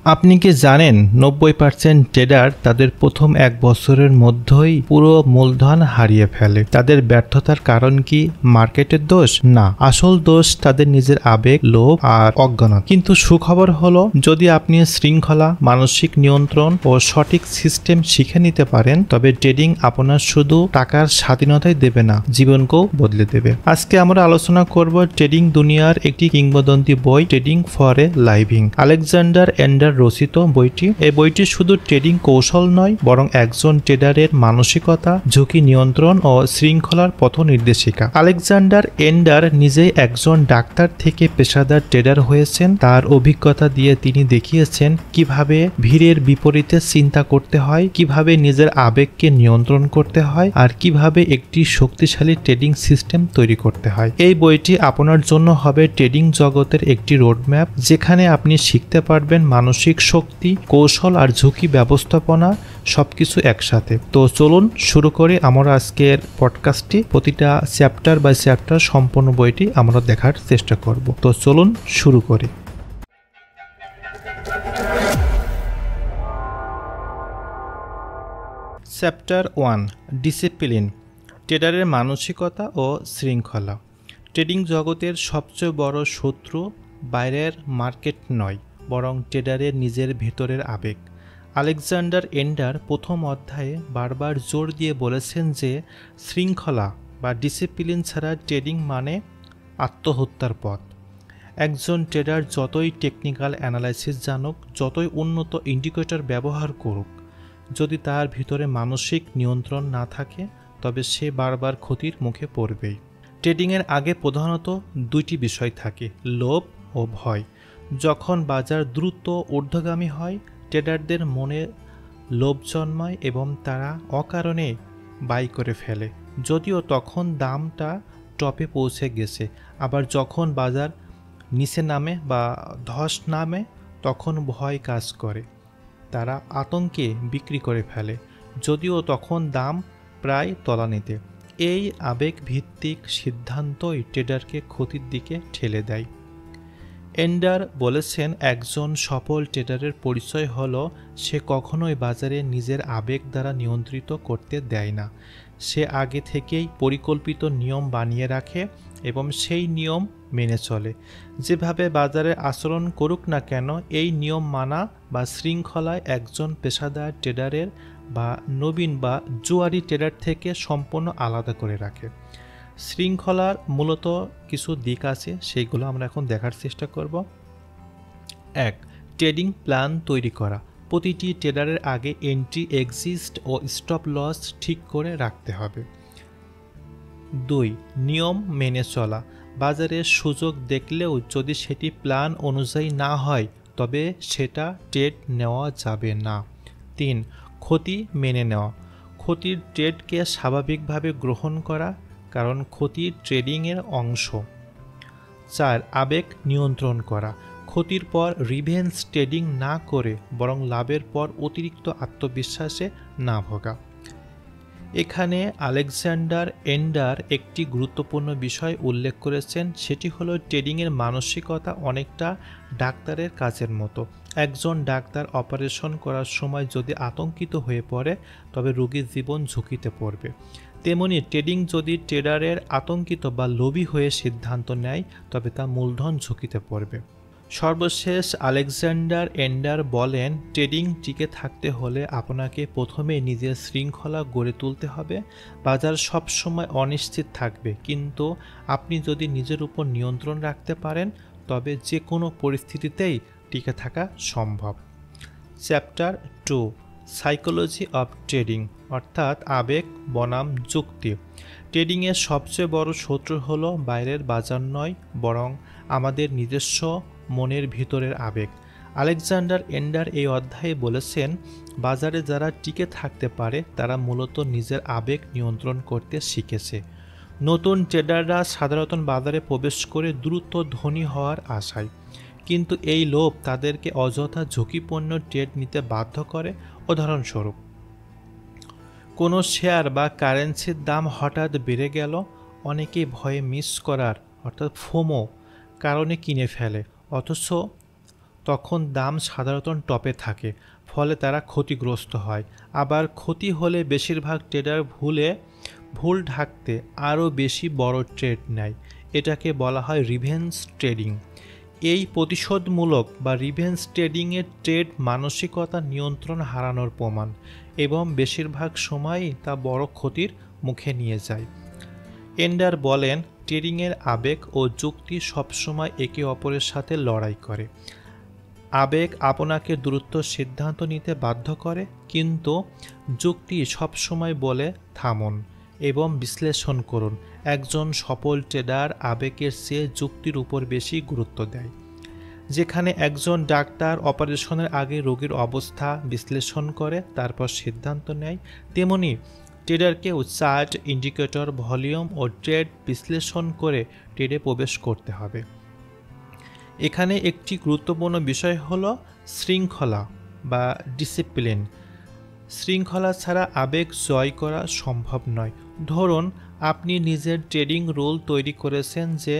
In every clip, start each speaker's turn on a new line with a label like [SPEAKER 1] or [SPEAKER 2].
[SPEAKER 1] আপনি কি জানেন 90% ট্রেডার তাদের প্রথম 1 বছরের মধ্যেই পুরো মূলধন হারিয়ে ফেলে। তাদের ব্যর্থতার কারণ কি মার্কেটের দোষ? না, আসল দোষ তাদের নিজের আবেগ, লোভ আর অজ্ঞানতা। কিন্তু সুখবর হলো, যদি আপনি শৃঙ্খলা, মানসিক নিয়ন্ত্রণ ও সঠিক সিস্টেম শিখে নিতে পারেন, তবে ট্রেডিং আপনার শুধু টাকার স্বাধীনতাই দেবে না, জীবনকেও বদলে দেবে। আজকে আমরা আলোচনা করব ট্রেডিং দুনিয়ার একটি কিংবদন্তি বই, trading for a living, Alexander endure রচিত বইটি। এই বইটি শুধু ট্রেডিং কৌশল নয়, বরং একজন ট্রেডারের মানসিকতা, ঝুঁকি নিয়ন্ত্রণ ও শৃঙ্খলার পথ নির্দেশিকা। আলেকজান্ডার এন্ডার নিজেই একজন ডাক্তার থেকে পেশাদার ট্রেডার হয়েছেন। তার অভিজ্ঞতা দিয়ে তিনি দেখিয়েছেন কিভাবে ভিড়ের বিপরীতে চিন্তা করতে হয়, কিভাবে নিজের আবেগকে নিয়ন্ত্রণ করতে হয়, আর কিভাবে একটি শক্তিশালী ট্রেডিং সিস্টেম তৈরি করতে হয়। এই বইটি আপনার জন্য হবে ট্রেডিং জগতের একটি রোডম্যাপ, যেখানে আপনি শিখতে পারবেন মানসিক শক্তি, কৌশল আর ঝুঁকি ব্যবস্থাপনা সবকিছু একসাথে। তো চলুন শুরু করি আমরা আজকের পডকাস্টটি। প্রতিটা চ্যাপ্টার বাই চ্যাপ্টার সম্পূর্ণ বইটি আমরা দেখার চেষ্টা করব। তো চলুন শুরু করি। চ্যাপ্টার 1, ডিসিপ্লিন, ট্রেডারের মানসিকতা ও শৃঙ্খলা। ট্রেডিং জগতের সবচেয়ে বড় শত্রু বাইরের মার্কেট নয়, বরং ট্রেডারের নিজের ভেতরের আবেগ। আলেকজান্ডার এন্ডার প্রথম অধ্যায়ে বারবার জোর দিয়ে বলেছেন যে শৃঙ্খলা বা ডিসিপ্লিন ছাড়া ট্রেডিং মানে আত্মহত্যার পথ। একজন ট্রেডার যতই টেকনিক্যাল অ্যানালাইসিস জানুক, যতই উন্নত ইন্ডিকেটর ব্যবহার করুক, যদি তার ভিতরে মানসিক নিয়ন্ত্রণ না থাকে, তবে সে বারবার ক্ষতির মুখে পড়বেই। ট্রেডিংয়ের আগে প্রধানত দুইটি বিষয় থাকে, লোভ ও ভয়। যখন বাজার দ্রুত ঊর্ধ্বগামী হয়, ট্রেডারদের মনে লোভ জন্মায় এবং তারা অকারণে বাই করে ফেলে, যদিও তখন দামটা টপে পৌঁছে গেছে। আবার যখন বাজার নিচে নামে বা ধস নামে, তখন ভয় কাজ করে, তারা আতঙ্কে বিক্রি করে ফেলে, যদিও তখন দাম প্রায় তলানিতে। এই আবেগভিত্তিক সিদ্ধান্তই ট্রেডারকে ক্ষতির দিকে ঠেলে দেয়। এন্ডার বলেছেন, একজন সফল ট্রেডারের পরিচয় হলো সে কখনোই বাজারে নিজের আবেগ দ্বারা নিয়ন্ত্রিত করতে দেয় না। সে আগে থেকেই পরিকল্পিত নিয়ম বানিয়ে রাখে এবং সেই নিয়ম মেনে চলে। যেভাবে বাজারে আচরণ করুক না কেন, এই নিয়ম মানা বা শৃঙ্খলায় একজন পেশাদার ট্রেডারের বা নবীন বা জুয়ারি ট্রেডার থেকে সম্পূর্ণ আলাদা করে রাখে। শৃঙ্খলার মূলত কিছু দিক আছে, সেইগুলো আমরা এখন দেখার চেষ্টা করব। 1, ট্রেডিং প্ল্যান তৈরি করা। প্রতিটি ট্রেডারের আগে এন্ট্রি, এক্সিট ও স্টপ লস ঠিক করে রাখতে হবে। 2, নিয়ম মেনে চলা। বাজারের সুযোগ দেখলেও যদি সেটি প্ল্যান অনুযায়ী না হয়, তবে সেটা ট্রেড নেওয়া যাবে না। 3, ক্ষতি মেনে নেওয়া। ক্ষতির ট্রেডকে স্বাভাবিকভাবে গ্রহণ করা, কারণ ক্ষতি ট্রেডিংয়ের অংশ। 4, আবেগ নিয়ন্ত্রণ করা। ক্ষতির পর রিভেঞ্জ ট্রেডিং না করে বরং লাভের পর অতিরিক্ত আত্মবিশ্বাসে না ভোগা। এখানে আলেকজান্ডার এন্ডার একটি গুরুত্বপূর্ণ বিষয় উল্লেখ করেছেন, সেটি হলো ট্রেডিংয়ের মানসিকতা অনেকটা ডাক্তারের কাজের মতো। একজন ডাক্তার অপারেশন করার সময় যদি আতঙ্কিত হয়ে পড়ে, তবে রোগীর জীবন ঝুঁকিতে পড়বে। তেমনি ট্রেডিং যদি ট্রেডারের আতঙ্কিত বা লোভী হয়ে সিদ্ধান্ত নেয়, তবে তা মূলধন ঝুঁকিতে পড়বে। সর্বশেষ আলেকজান্ডার এন্ডার বলেন, ট্রেডিং টিকে থাকতে হলে আপনাকে প্রথমে নিজের শৃঙ্খলা গড়ে তুলতে হবে। বাজার সবসময় অনিশ্চিত থাকবে, কিন্তু আপনি যদি নিজের উপর নিয়ন্ত্রণ রাখতে পারেন, তবে যে কোনো পরিস্থিতিতেই টিকে থাকা সম্ভব। চ্যাপ্টার 2, সাইকোলজি অফ ট্রেডিং, অর্থাৎ আবেগ বনাম যুক্তি। ট্রেডিংয়ের সবচেয়ে বড় শত্রু হলো বাইরের বাজার নয়, বরং আমাদের নিজস্ব মনের ভিতরের আবেগ। আলেকজান্ডার এন্ডার এই অধ্যায়ে বলেছেন, বাজারে যারা টিকে থাকতে পারে তারা মূলত নিজের আবেগ নিয়ন্ত্রণ করতে শিখেছে। নতুন ট্রেডাররা সাধারণত বাজারে প্রবেশ করে দ্রুত ধনী হওয়ার আশায়, কিন্তু এই লোভ তাদেরকে অযথা ঝুঁকিপূর্ণ ট্রেড নিতে বাধ্য করে। উদাহরণস্বরূপ, কোনো শেয়ার বা কারেন্সির দাম হঠাৎ বেড়ে গেল, অনেকেই ভয়ে মিস করার অর্থাৎ ফোমো কারণে কিনে ফেলে, অথচ তখন দাম সাধারণত টপে থাকে, ফলে তারা ক্ষতিগ্রস্ত হয়। আবার ক্ষতি হলে বেশিরভাগ ট্রেডার ভুল ঢাকতে আরও বেশি বড় ট্রেড নেয়। এটাকে বলা হয় রিভেঞ্জ ট্রেডিং। এই প্রতিশোধমূলক বা রিভেঞ্জ ট্রেডিংয়ের ট্রেড মানসিকতা নিয়ন্ত্রণ হারানোর প্রমাণ, এবং বেশিরভাগ সময়ই তা বড় ক্ষতির মুখে নিয়ে যায়। এন্ডার বলেন, ট্রেডিংয়ের আবেগ ও যুক্তি সবসময় একে অপরের সাথে লড়াই করে। আবেগ আপনাকে দ্রুত সিদ্ধান্ত নিতে বাধ্য করে, কিন্তু যুক্তি সবসময় বলে থামুন এবং বিশ্লেষণ করুন। একজন সফল ট্রেডার আবেগের চেয়ে যুক্তির উপর বেশি গুরুত্ব দেয়। যেখানে একজন ডাক্তার অপারেশনের আগে রোগীর অবস্থা বিশ্লেষণ করে তারপর সিদ্ধান্ত নেয়, তেমনি ট্রেডারকেও চার্ট, ইন্ডিকেটর, ভলিউম ও ট্রেড বিশ্লেষণ করে ট্রেডে প্রবেশ করতে হবে। এখানে একটি গুরুত্বপূর্ণ বিষয় হলো শৃঙ্খলা বা ডিসিপ্লিন। শৃঙ্খলা ছাড়া আবেগ জয় করা সম্ভব নয়। ধরুন, আপনি নিজের ট্রেডিং রুল তৈরি করেছেন যে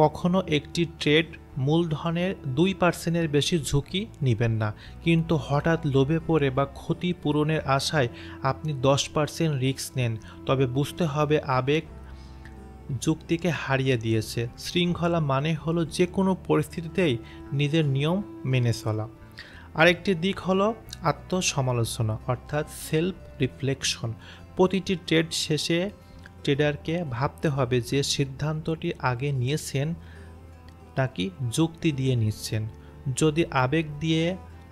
[SPEAKER 1] কখনো একটি ট্রেড মূলধনের 2% বেশি ঝুঁকি নেবেন না, কিন্তু হঠাৎ লোভে পড়ে বা ক্ষতি পূরণের আশায় আপনি 10% রিস্ক নেন, তবে বুঝতে হবে আবেগ যুক্তিকে হারিয়ে দিয়েছে। শৃঙ্খলা মানে হলো যে কোনো পরিস্থিতিতেই নিজের নিয়ম মেনে চলা। আরেকটি দিক হলো আত্মসমালোচনা, অর্থাৎ সেলফ রিফ্লেকশন। প্রতিটি ট্রেড শেষে ট্রেডারকে ভাবতে হবে যে সিদ্ধান্তটি আগে নিয়েছেন নাকি যুক্তি দিয়ে নিচ্ছেন। যদি আবেগ দিয়ে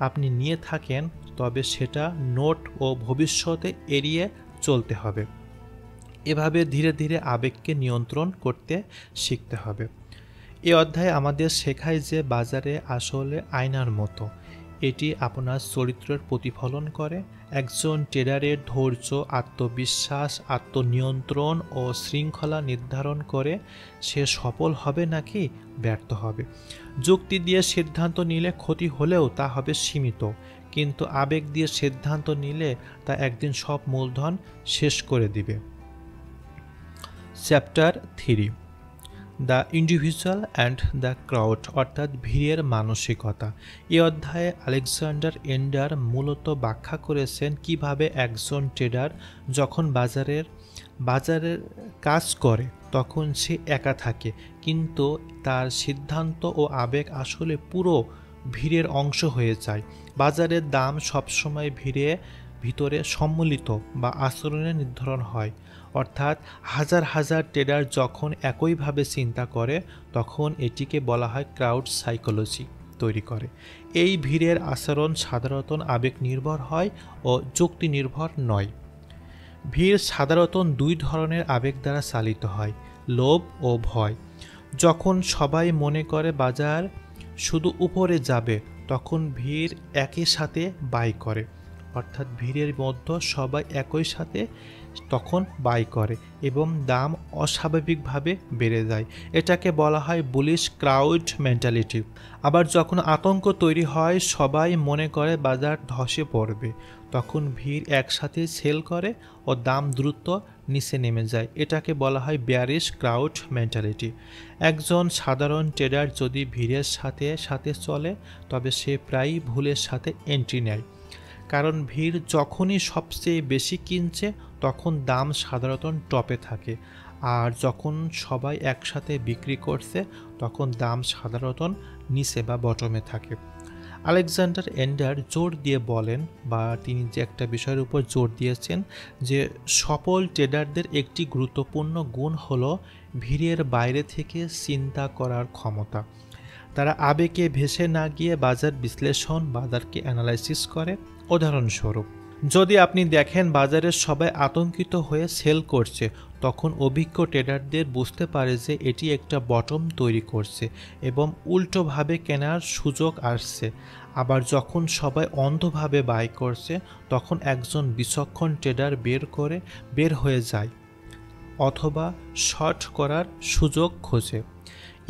[SPEAKER 1] আপনি নিয়ে থাকেন, তবে সেটা নোট ও ভবিষ্যতে এড়িয়ে চলতে হবে। এভাবে ধীরে ধীরে আবেগকে নিয়ন্ত্রণ করতে শিখতে হবে। এই অধ্যায়ে আমাদের শেখায় যে বাজারে আসলে আয়নার মতো, এটি আপনার চরিত্রের প্রতিফলন করে। একজন ট্রেডারের ধৈর্য, আত্মবিশ্বাস, আত্মনিয়ন্ত্রণ ও শৃঙ্খলা নির্ধারণ করে সে সফল হবে নাকি ব্যর্থ হবে। যুক্তি দিয়ে সিদ্ধান্ত নিলে ক্ষতি হলেও তা হবে সীমিত, কিন্তু আবেগ দিয়ে সিদ্ধান্ত নিলে তা একদিন সব মূলধন শেষ করে দিবে। Chapter 3, the individual and the crowd, অর্থাৎ ভিড়ের মানসিকতা। এই অধ্যায়ে আলেকজান্ডার এন্ডার মূলত ব্যাখ্যা করেছেন কিভাবে একজন ট্রেডার যখন বাজারের কাজ করে তখন সে একা থাকে, কিন্তু তার সিদ্ধান্ত ও আবেগ আসলে পুরো ভিড়ের অংশ হয়ে যায়। বাজারের দাম সবসময় ভিতরে সম্মিলিত বা আচরণে নির্ধারণ হয়, অর্থাৎ হাজার হাজার ট্রেডার যখন একইভাবে চিন্তা করে তখন এটিকে বলা হয় ক্রাউড সাইকোলজি তৈরি করে। এই ভিড়ের আচরণ সাধারণত আবেগ নির্ভর হয় ও যুক্তি নির্ভর নয়। ভিড় সাধারণত 2 ধরনের আবেগ দ্বারা চালিত হয়, লোভ ও ভয়। যখন সবাই মনে করে বাজার শুধু উপরে যাবে, তখন ভিড় একই সাথে বাই করে, অর্থাৎ ভিড়ের মধ্যে সবাই একই সাথে তখন বাই করে এবং দাম অস্বাভাবিকভাবে বেড়ে যায়। এটাকে বলা হয় বুলিশ ক্রাউড মেন্টালিটি। আবার যখন আতঙ্ক তৈরি হয়, সবাই মনে করে বাজার ধসে পড়বে, তখন ভিড় একসাথে সেল করে ও দাম দ্রুত নিচে নেমে যায়। এটাকে বলা হয় বেয়ারিশ ক্রাউড মেন্টালিটি। একজন সাধারণ ট্রেডার যদি ভিড়ের সাথে সাথে চলে, তবে সে প্রায়ই ভুলের সাথে এন্ট্রি নেয়, কারণ ভিড় যখনই সবচেয়ে বেশি কিনছে তখন দাম সাধারণত টপে থাকে, আর যখন সবাই একসাথে বিক্রি করছে তখন দাম সাধারণত নিচে বা বটমে থাকে। আলেকজান্ডার এন্ডার জোর দিয়ে বলেন, বা তিনি যে একটা বিষয়ের উপর জোর দিয়েছেন, যে সফল ট্রেডারদের একটি গুরুত্বপূর্ণ গুণ হলো ভিড়ের বাইরে থেকে চিন্তা করার ক্ষমতা। তারা আবেগে ভেসে না গিয়ে বাজার বিশ্লেষণ, বাজারকে অ্যানালাইসিস করে। উদাহরণস্বরূপ, যদি আপনি দেখেন বাজারের সবাই আতঙ্কিত হয়ে সেল করছে, তখন অভিজ্ঞ ট্রেডারদের বুঝতে পারে যে এটি একটা বটম তৈরি করছে এবং উল্টোভাবে কেনার সুযোগ আসছে। আবার যখন সবাই অন্ধভাবে বাই করছে, তখন একজন বিচক্ষণ ট্রেডার বের হয়ে যায় অথবা শর্ট করার সুযোগ খোঁজে।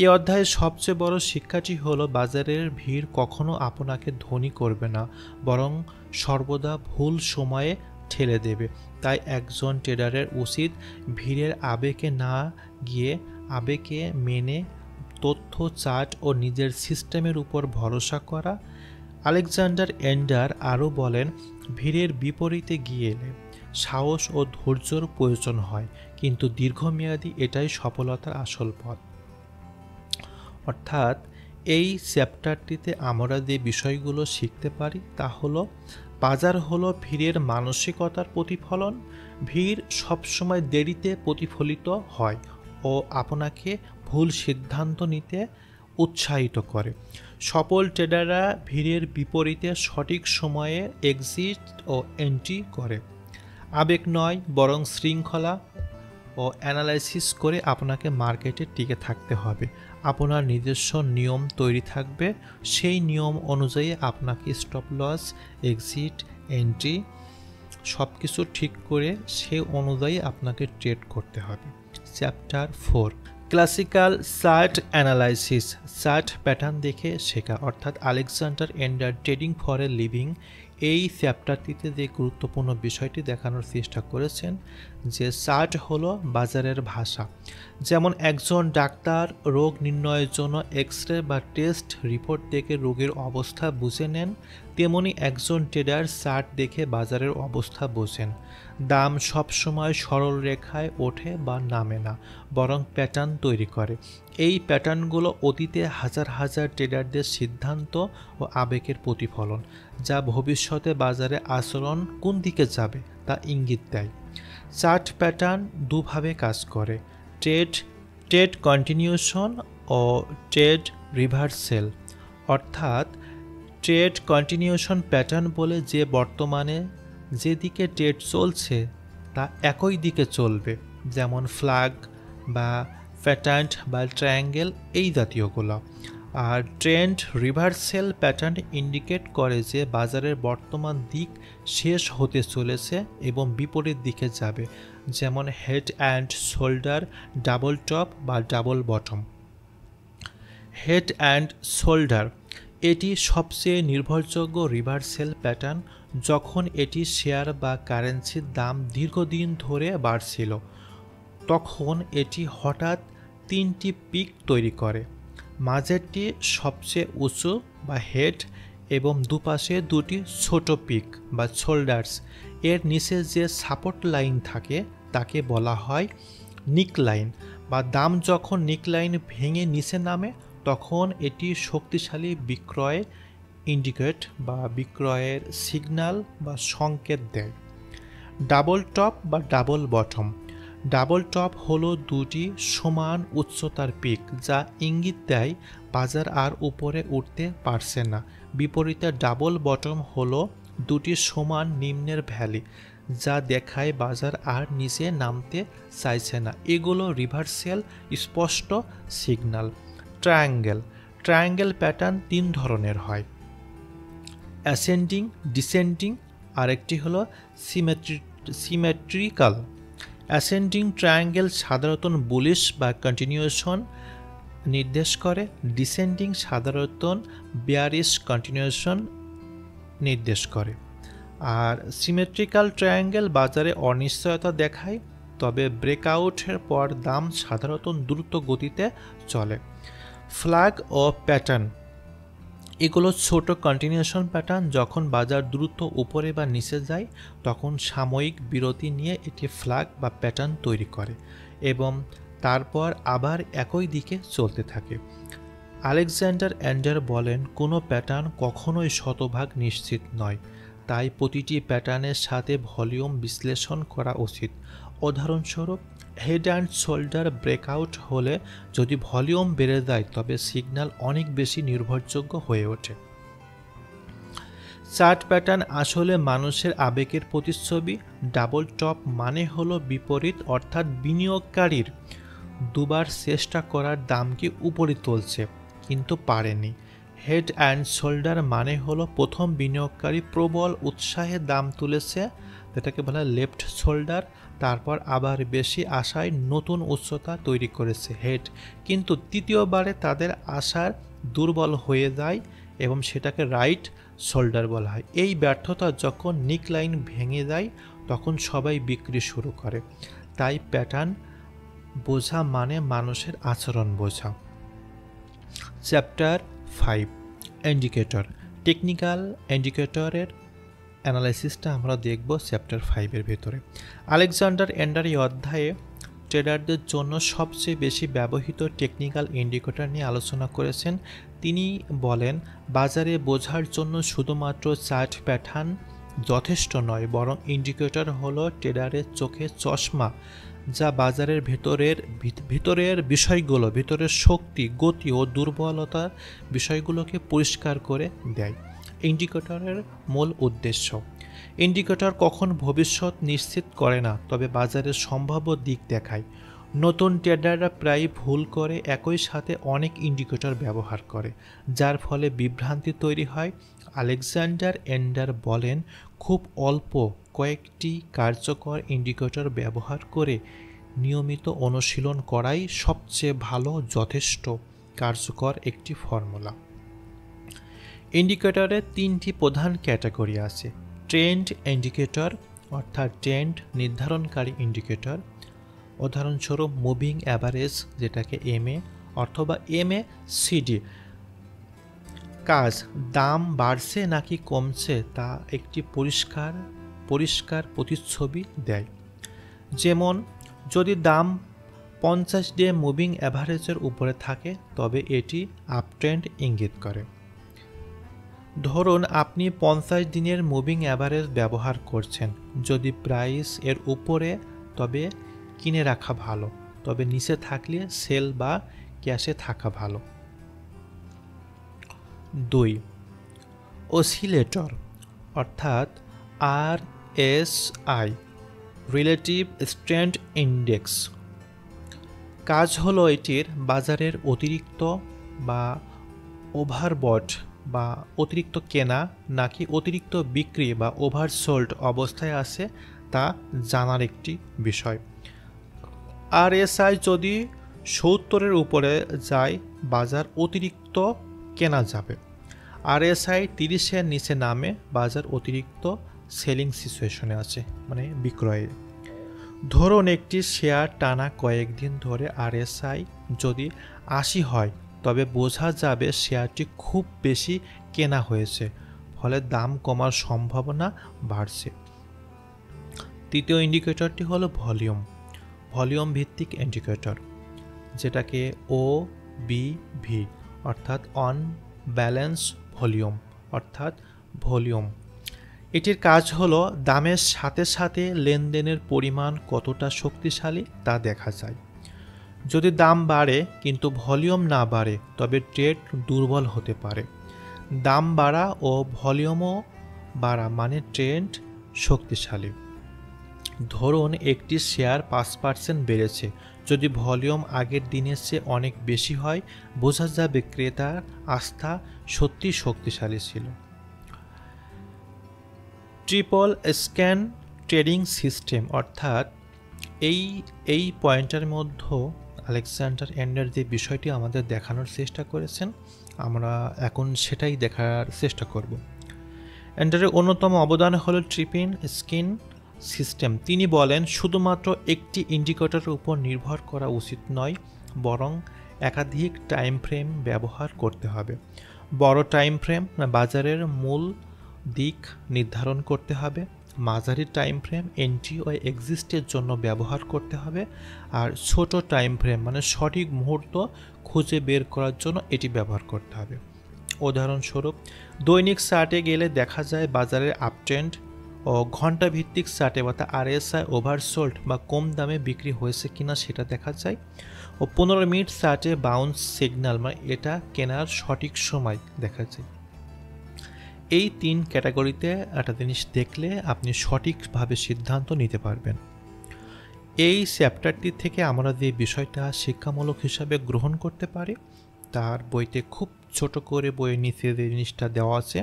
[SPEAKER 1] এই অধ্যায়ের সবচেয়ে বড় শিক্ষাটি হলো বাজারের ভিড় কখনো আপনাকে ধনী করবে না, বরং সর্বদা ভুল সময়ে ঠেলে দেবে। তাই একজন ট্রেডারের উচিত ভিড়ের আবেগে না গিয়ে আবেগে মেনে তথ্য, চার্ট ও নিজের সিস্টেমের উপর ভরসা করা। আলেকজান্ডার এন্ডার আরও বলেন, ভিড়ের বিপরীতে গেলে সাহস ও ধৈর্যর প্রয়োজন হয়, কিন্তু দীর্ঘমেয়াদী এটাই সফলতার আসল পথ। অর্থাৎ এই চ্যাপ্টারটিতে আমরা যে বিষয়গুলো শিখতে পারি তা হলো, বাজার হলো ভিড়ের মানসিকতার প্রতিফলন। ভিড় সবসময় দেরিতে প্রতিফলিত হয় ও আপনাকে ভুল সিদ্ধান্ত নিতে উৎসাহিত করে। সফল ট্রেডাররা ভিড়ের বিপরীতে সঠিক সময়ে এক্সিট ও এন্ট্রি করে। আবেগ নয়, বরং শৃঙ্খলা ও অ্যানালাইসিস করে আপনাকে মার্কেটে টিকে থাকতে হবে। আপনার নিজস্ব নিয়ম তৈরি থাকবে, সেই নিয়ম অনুযায়ী আপনাকে স্টপ লস, এক্সিট, এন্ট্রি সব কিছু ঠিক করে সেই অনুযায়ী আপনাকে ট্রেড করতে হবে। Chapter 4, classical chart analysis, chart pattern দেখে শেখা। অর্থাৎ Alexander endure trading for a living এই চ্যাপ্টারটিতে যে গুরুত্বপূর্ণ বিষয়টি দেখানোর চেষ্টা করেছেন যে চার্ট হলো বাজারের ভাষা। যেমন একজন ডাক্তার রোগ নির্ণয়ের জন্য এক্স-রে বা টেস্ট রিপোর্ট দেখে রোগের অবস্থা বুঝে নেন, তেমনি একজন ট্রেডার চার্ট দেখে বাজারের অবস্থা বোঝেন। দাম সবসময় সরল রেখায় ওঠে বা নামে না, বরং প্যাটার্ন তৈরি করে। এই প্যাটার্নগুলো অতীতে হাজার হাজার ট্রেডারদের সিদ্ধান্ত ও আবেগের প্রতিফলন, যা ভবিষ্যতে বাজারে আচরণ কোন দিকে যাবে তা ইঙ্গিত দেয়। চার্ট প্যাটার্ন দুভাবে কাজ করে, ট্রেড কন্টিনিউশন ও ট্রেড রিভার্সেল। অর্থাৎ ট্রেড কন্টিনিউশন প্যাটার্ন বলে যে বর্তমানে যেদিকে ট্রেড চলছে তা একই দিকে চলবে, যেমন ফ্ল্যাগ বা প্যাটার্ন বা ট্রায়াঙ্গেল এই জাতীয়গুলো। আর ট্রেন্ড রিভার্সেল প্যাটার্ন ইন্ডিকেট করে যে বাজারের বর্তমান দিক শেষ হতে চলেছে এবং বিপরীত দিকে যাবে, যেমন head and shoulder, double top বা double bottom. Head and shoulder এটি সবচেয়ে নির্ভরযোগ্য রিভার্সেল প্যাটার্ন। যখন এটি শেয়ার বা কারেন্সির দাম দীর্ঘদিন ধরে বাড়ছিল, তখন এটি হঠাৎ 3টি পিক তৈরি করে। মাঝেরটি সবচেয়ে উঁচু বা হেড এবং দুপাশে 2টি ছোট পিক বা শোল্ডার্স। এর নিচে যে সাপোর্ট লাইন থাকে তাকে বলা হয় নিক লাইন, বা দাম যখন নিক লাইন ভেঙে নিচে নামে তখন এটি শক্তিশালী বিক্রয় ইন্ডিকেট বা বিক্রয়ের সিগন্যাল বা সংকেত দেয়। ডাবল টপ বা ডাবল বটম, ডাবল টপ হলো 2টি সমান উচ্চতার পিক, যা ইঙ্গিত দেয় বাজার আর উপরে উঠতে পারছে না। বিপরীতে ডাবল বটম হলো 2টি সমান নিম্নের ভ্যালি, যা দেখায় বাজার আর নিচে নামতে চাইছে না। এগুলো রিভার্সেল স্পষ্ট সিগন্যাল। ট্রায়াঙ্গেল প্যাটার্ন 3 ধরনের হয়, অ্যাসেন্ডিং, ডিসেন্ডিং, আরেকটি হলো সিমেট্রিক্যাল। অ্যাসেন্ডিং ট্রায়াঙ্গেল সাধারণত বুলিশ বা কন্টিনিউশন নির্দেশ করে, ডিসেন্ডিং সাধারণত বেয়ারিশ কন্টিনিউশন নির্দেশ করে। আর সিমেট্রিক্যাল ট্রায়াঙ্গেল বাজারে অনিশ্চয়তা দেখায়, তবে ব্রেকআউটের পর দাম সাধারণত দ্রুত গতিতে চলে। ফ্ল্যাগ ও প্যাটার্ন এগুলো ছোট কন্টিনিউশন প্যাটার্ন। যখন বাজার দ্রুত উপরে বা নিচে যায় তখন সাময়িক বিরতি নিয়ে এটি ফ্ল্যাগ বা প্যাটার্ন তৈরি করে এবং তারপর আবার একই দিকে চলতে থাকে। আলেকজান্ডার এন্ডার বলেন, কোনো প্যাটার্ন কখনোই শতভাগ নিশ্চিত নয়, তাই প্রতিটি প্যাটার্নের সাথে ভলিউম বিশ্লেষণ করা উচিত। উদাহরণস্বরূপ, হেড অ্যান্ড শোল্ডার ব্রেকআউট হলে যদি ভলিউম বেড়ে যায় তবে সিগন্যাল অনেক বেশি নির্ভরযোগ্য হয়ে ওঠে। চার্ট প্যাটার্ন আসলে মানুষের আবেগের প্রতিচ্ছবি। ডাবল টপ মানে হলো বিপরীত, অর্থাৎ বিনিয়োগকারীর দুবার চেষ্টা করার দামকে উপরে তুলছে কিন্তু পারেনি। হেড অ্যান্ড শোল্ডার মানে হলো প্রথম বিনিয়োগকারী প্রবল উৎসাহে দাম তুলেছে, যেটাকে বলা হয় লেফট শোল্ডার, তারপর আবার বেশি আশায় নতুন উচ্চতা তৈরি করেছে হেড, কিন্তু তৃতীয়বারে তাদের আশার দুর্বল হয়ে যায় এবং সেটাকে রাইট শোল্ডার বলা হয়। এই ব্যর্থতা যখন নিক লাইন ভেঙে যায় তখন সবাই বিক্রি শুরু করে। তাই প্যাটার্ন বোঝা মানে মানুষের আচরণ বোঝা। Chapter 5 indicator. টেকনিক্যাল ইন্ডিকেটরের অ্যানালাইসিসটা আমরা দেখব চ্যাপ্টার 5-এর ভেতরে। আলেকজান্ডার এন্ডার এই অধ্যায়ে ট্রেডারদের জন্য সবচেয়ে বেশি ব্যবহৃত টেকনিক্যাল ইন্ডিকেটর নিয়ে আলোচনা করেছেন। তিনি বলেন, বাজারে বোঝার জন্য শুধুমাত্র চার্ট প্যাটার্ন যথেষ্ট নয়, বরং ইন্ডিকেটর হলো ট্রেডারের চোখে চশমা, যা বাজারের ভিতরের বিষয়গুলো, ভিতরের শক্তি, গতি ও দুর্বলতার বিষয়গুলোকে পরিষ্কার করে দেয়। ইন্ডিকেটরের মূল উদ্দেশ্য: ইন্ডিকেটর কখন ভবিষ্যৎ নিশ্চিত করে না, তবে বাজারের সম্ভাব্য দিক দেখায়। নতুন ট্রেডাররা প্রায়ই ভুল করে একই সাথে অনেক ইন্ডিকেটর ব্যবহার করে, যার ফলে বিভ্রান্তি তৈরি হয়। আলেকজান্ডার এন্ডার বলেন, খুব অল্প কয়েকটি কার্যকর ইন্ডিকেটর ব্যবহার করে নিয়মিত অনুশীলন করাই সবচেয়ে ভালো, যথেষ্ট কার্যকর একটি ফর্মুলা। ইন্ডিকেটরের 3টি প্রধান ক্যাটাগরি আছে: ট্রেন্ড ইন্ডিকেটর অর্থাৎ ট্রেন্ড নির্ধারণকারী ইন্ডিকেটর, উদাহরণস্বরূপ মুভিং অ্যাভারেজ, যেটাকে এমএ অথবা MACD। কাজ: দাম বাড়ছে নাকি কমছে তা একটি পরিষ্কার প্রতিচ্ছবি দেয়। যেমন, যদি দাম 50 ডে মুভিং অ্যাভারেজের উপরে থাকে তবে এটি আপট্রেন্ড ইঙ্গিত করে। ধরুন আপনি 50 দিনের মুভিং অ্যাভারেজ ব্যবহার করছেন। যদি প্রাইস এর উপরে তবে কিনে রাখা ভালো, তবে নিচে থাকলে সেল বা ক্যাশে থাকা ভালো। 2. অসিলেটর অর্থাৎ RSI রিলেটিভ স্ট্রেংথ ইন্ডেক্স। কাজ হলো এটির বাজারের অতিরিক্ত বা ওভারবট বা অতিরিক্ত কেনা নাকি অতিরিক্ত বিক্রি বা ওভারসোল্ড অবস্থায় আছে তা জানার একটি বিষয়। RSI যদি 70-এর উপরে যায়, বাজার অতিরিক্ত কেনা যাবে। RSI 30-এর নিচে নামে, বাজার অতিরিক্ত সেলিং সিচুয়েশনে আছে, মানে বিক্রয়ে। ধরুন একটি শেয়ার টানা কয়েকদিন ধরে RSI যদি 80 হয়, তবে বোঝা যাবে শেয়ারটি খুব বেশি কেনা হয়েছে, ফলে দাম কমার সম্ভাবনা বাড়ছে। 3য় ইন্ডিকেটরটি হলো ভলিউম ভিত্তিক ইন্ডিকেটর, যেটাকে OBV অর্থাৎ অন ব্যালেন্স ভলিউম অর্থাৎ ভলিউম। এটির কাজ হলো দামের সাথে সাথে লেনদেনের পরিমাণ কতটা শক্তিশালী তা দেখা যায়। যদি দাম বাড়ে কিন্তু ভলিউম না বাড়ে, তবে ট্রেড দুর্বল হতে পারে। দাম বাড়া ও ভলিউমও বাড়া মানে ট্রেন্ড শক্তিশালী। ধরুন একটি শেয়ার 5% বেড়েছে, যদি ভলিউম আগের দিনের চেয়ে অনেক বেশি হয়, বোঝা যাবে ক্রেতার আস্থা সত্যি শক্তিশালী ছিল। ট্রিপল স্ক্যান ট্রেডিং সিস্টেম অর্থাৎ এই পয়েন্টের মধ্যে আলেকজান্ডার এন্ডার যে বিষয়টি আমাদের দেখানোর চেষ্টা করেছেন, আমরা এখন সেটাই দেখার চেষ্টা করব। এন্ডারের অন্যতম অবদান হলো ট্রিপল স্ক্যান সিস্টেম। তিনি বলেন, শুধুমাত্র একটি ইন্ডিকেটরের উপর নির্ভর করা উচিত নয়, বরং একাধিক টাইম ফ্রেম ব্যবহার করতে হবে। বড় টাইম ফ্রেম বাজারের মূল দিক নির্ধারণ করতে হবে, মাঝারি টাইম ফ্রেম এন্ট্রি ও এক্সিটের জন্য ব্যবহার করতে হবে, আর ছোট টাইম ফ্রেম মানে সঠিক মুহূর্ত খুঁজে বের করার জন্য এটি ব্যবহার করতে হবে। উদাহরণস্বরূপ, দৈনিক চার্টে গেলে দেখা যায় বাজারের আপট্রেন্ড, ও ঘন্টা ভিত্তিক চার্টে বা RSI ওভারসোল্ড বা কম দামে বিক্রি হয়েছে কিনা সেটা দেখা যায়, ও 15 মিনিট চার্টে বাউন্স সিগন্যাল মানে এটা কেনার সঠিক সময় দেখা যায়। এই 3 ক্যাটাগরিতে একটা জিনিস দেখলে আপনি সঠিকভাবে সিদ্ধান্ত নিতে পারবেন। এই চ্যাপ্টারটি থেকে আমরা যে বিষয়টা শিক্ষামূলক হিসাবে গ্রহণ করতে পারি, তার বইতে খুব ছোট করে বইয়ের নিচে যে জিনিসটা দেওয়া আছে